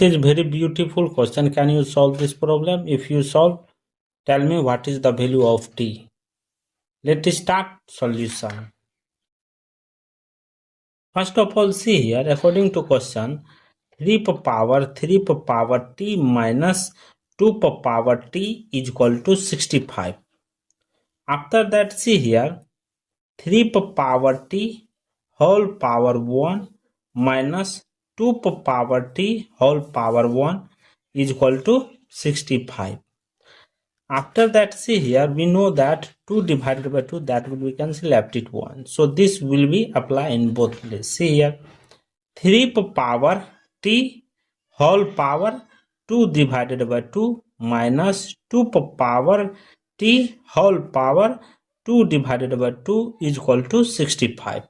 is very beautiful question. Can you solve this problem? If you solve, tell me what is the value of t. Let's start solution. First of all, see here, according to question, 3 per power t minus 2 per power t is equal to 65. After that, see here, 3 per power t whole power 1 minus 2 per power t whole power 1 is equal to 65. After that, see here, we know that 2 divided by 2, that will be cancelled, left it 1. So this will be applied in both places. See here, 3 per power t whole power 2 divided by 2 minus 2 per power t whole power 2 divided by 2 is equal to 65.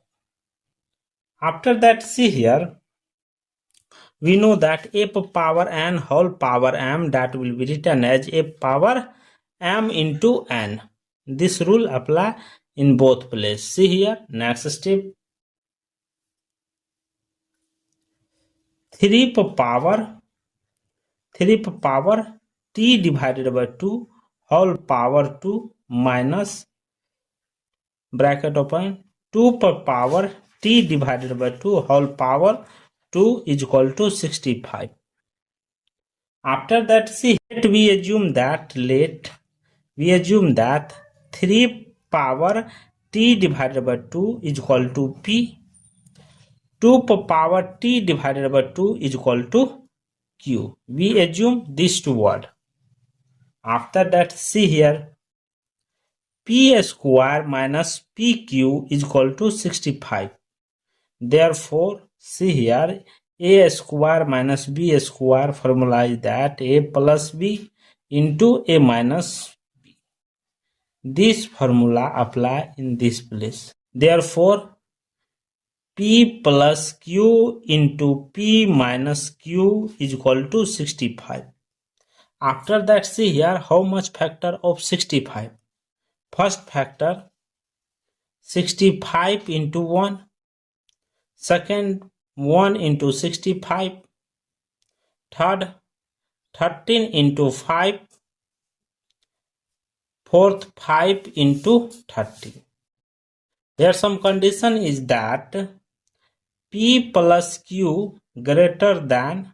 After that, see here, we know that a power n whole power m, that will be written as a power m into n. This rule apply in both places. See here, next step, 3 per power t divided by 2 whole power 2 minus bracket open 2 per power t divided by 2 whole power 2 is equal to 65. After that, see, we assume that 3 power t divided by 2 is equal to p, 2 per power t divided by 2 is equal to q. We assume these two words. After that, see here, p square minus pq is equal to 65. Therefore, see here, a square minus b square formula is that a plus b into a minus b. This formula apply in this place. Therefore, p plus q into p minus q is equal to 65. After that, see here, how much factor of 65? First factor, 65 into 1. Second, 1 into 65. Third, 13 into 5. Fourth, 5 into 30. Here some condition is that p plus q greater than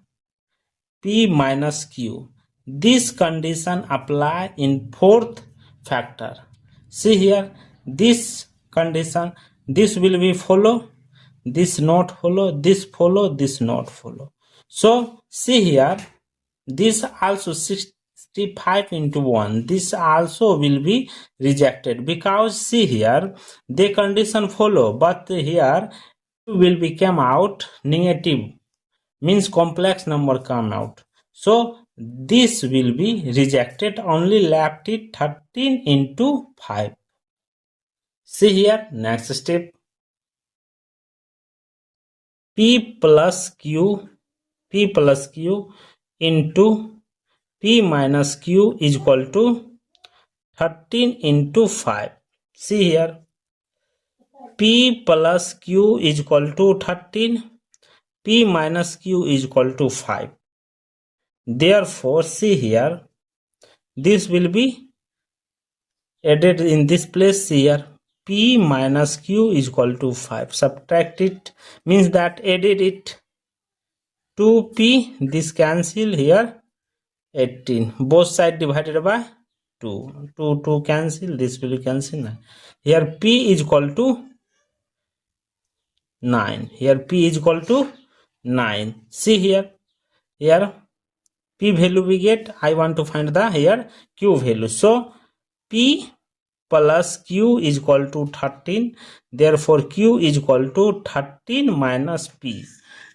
p minus q. This condition apply in fourth factor. See here, this condition, this will be follow, this not follow, this follow, this not follow. So see here, this also 65 into 1, this also will be rejected, because see here, the condition follow, but here will become out negative, means complex number come out. So this will be rejected, only left it 13 into 5. See here, next step, p plus q into p minus q is equal to 13 into 5. See here, p plus q is equal to 13, p minus q is equal to 5. Therefore, see here, this will be added in this place. See here, p minus q is equal to 5. Subtract it, means that added it, 2p, this cancel here, 18. Both side divided by 2. 2 cancel, this will cancel. Here p is equal to 9. Here p is equal to 9. See here, p value we get, I want to find the here q value. So p plus q is equal to 13. Therefore q is equal to 13 minus p.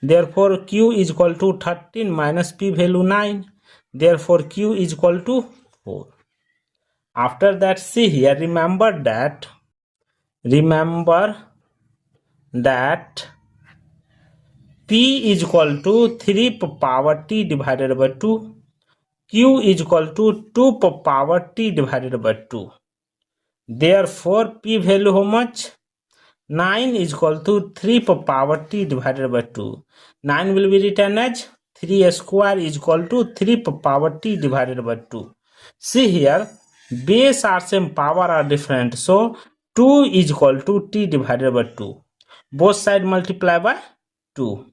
Therefore q is equal to 13 minus p value 9. Therefore q is equal to 4. After that, see here, remember that p is equal to 3 per power t divided by 2. Q is equal to 2 per power t divided by 2. Therefore, p value how much? 9 is equal to 3 per power t divided by 2. 9 will be written as 3 square is equal to 3 power t divided by 2. See here, base are same, power are different. So 2 is equal to t divided by 2. Both side multiply by 2.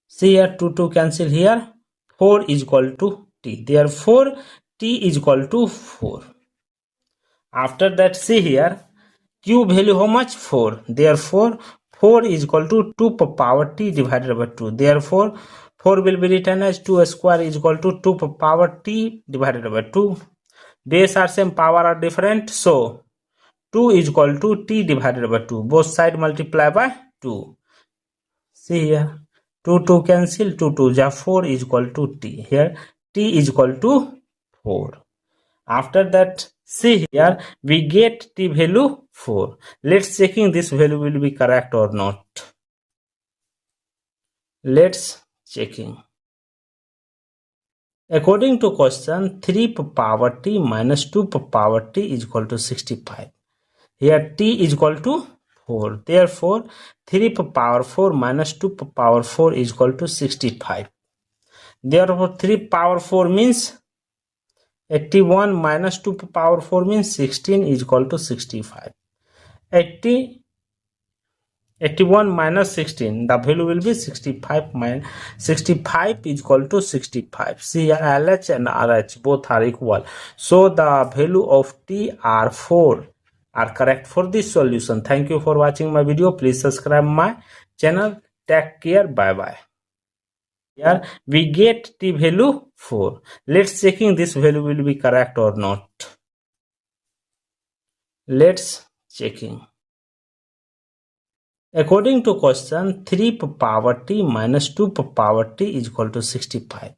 See here, 2 cancel here. 4 is equal to t. Therefore, t is equal to 4. After that, see here, q value how much? 4. Therefore, 4 is equal to 2 power t divided by 2. Therefore, 4 will be written as 2 square is equal to 2 power t divided by 2. Base are same, power are different. So, 2 is equal to t divided by 2. Both side multiply by 2. See here, 2 cancel, 2 ja 4 is equal to t. Here, t is equal to 4. After that, see here, we get t value 4. Let's checking this value will be correct or not. Let's checking. According to question, 3 power t minus 2 power t is equal to 65. Here t is equal to 4. Therefore, 3 power 4 minus 2 power 4 is equal to 65. Therefore, 3 power 4 means 81 minus 2 power 4 means 16 is equal to 65. 81 minus 16, the value will be 65 minus 65 is equal to 65. See, LH and RH both are equal. So, the value of T are 4 are correct for this solution. Thank you for watching my video. Please subscribe my channel. Take care. Bye bye. Here we get T value 4. Let's checking this value will be correct or not. Let's checking. According to question, 3 power t minus 2 power t is equal to 65.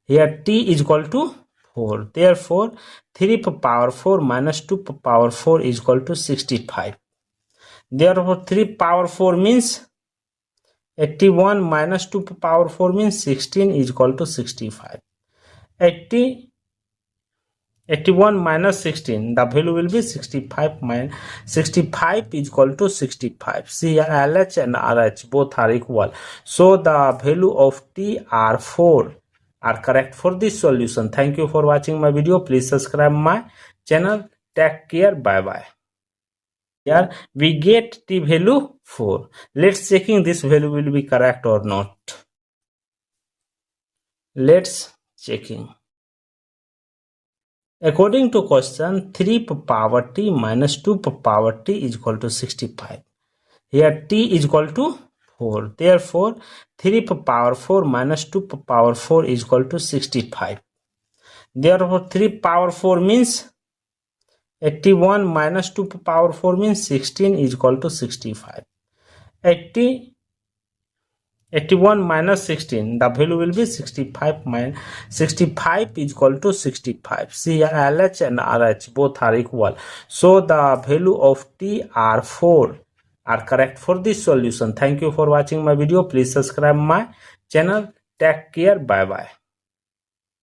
Here t is equal to 4. Therefore, 3 power 4 minus 2 power 4 is equal to 65. Therefore, 3 power 4 means 81 minus 2 power 4 means 16 is equal to 65. 81 minus 16, the value will be 65 minus 65 is equal to 65. See, LH and RH both are equal. So, the value of T are 4 are correct for this solution. Thank you for watching my video. Please subscribe my channel. Take care. Bye bye. Here we get T value 4. Let's checking this value will be correct or not. Let's checking. According to question, 3 power t minus 2 power t is equal to 65. Here t is equal to 4. Therefore, 3 power 4 minus 2 power 4 is equal to 65. Therefore, 3 power 4 means 81 minus 2 power 4 means 16 is equal to 65. 81 minus 16, the value will be 65 minus 65 is equal to 65. See, LH and RH both are equal. So, the value of T are 4 are correct for this solution. Thank you for watching my video. Please subscribe my channel. Take care. Bye bye.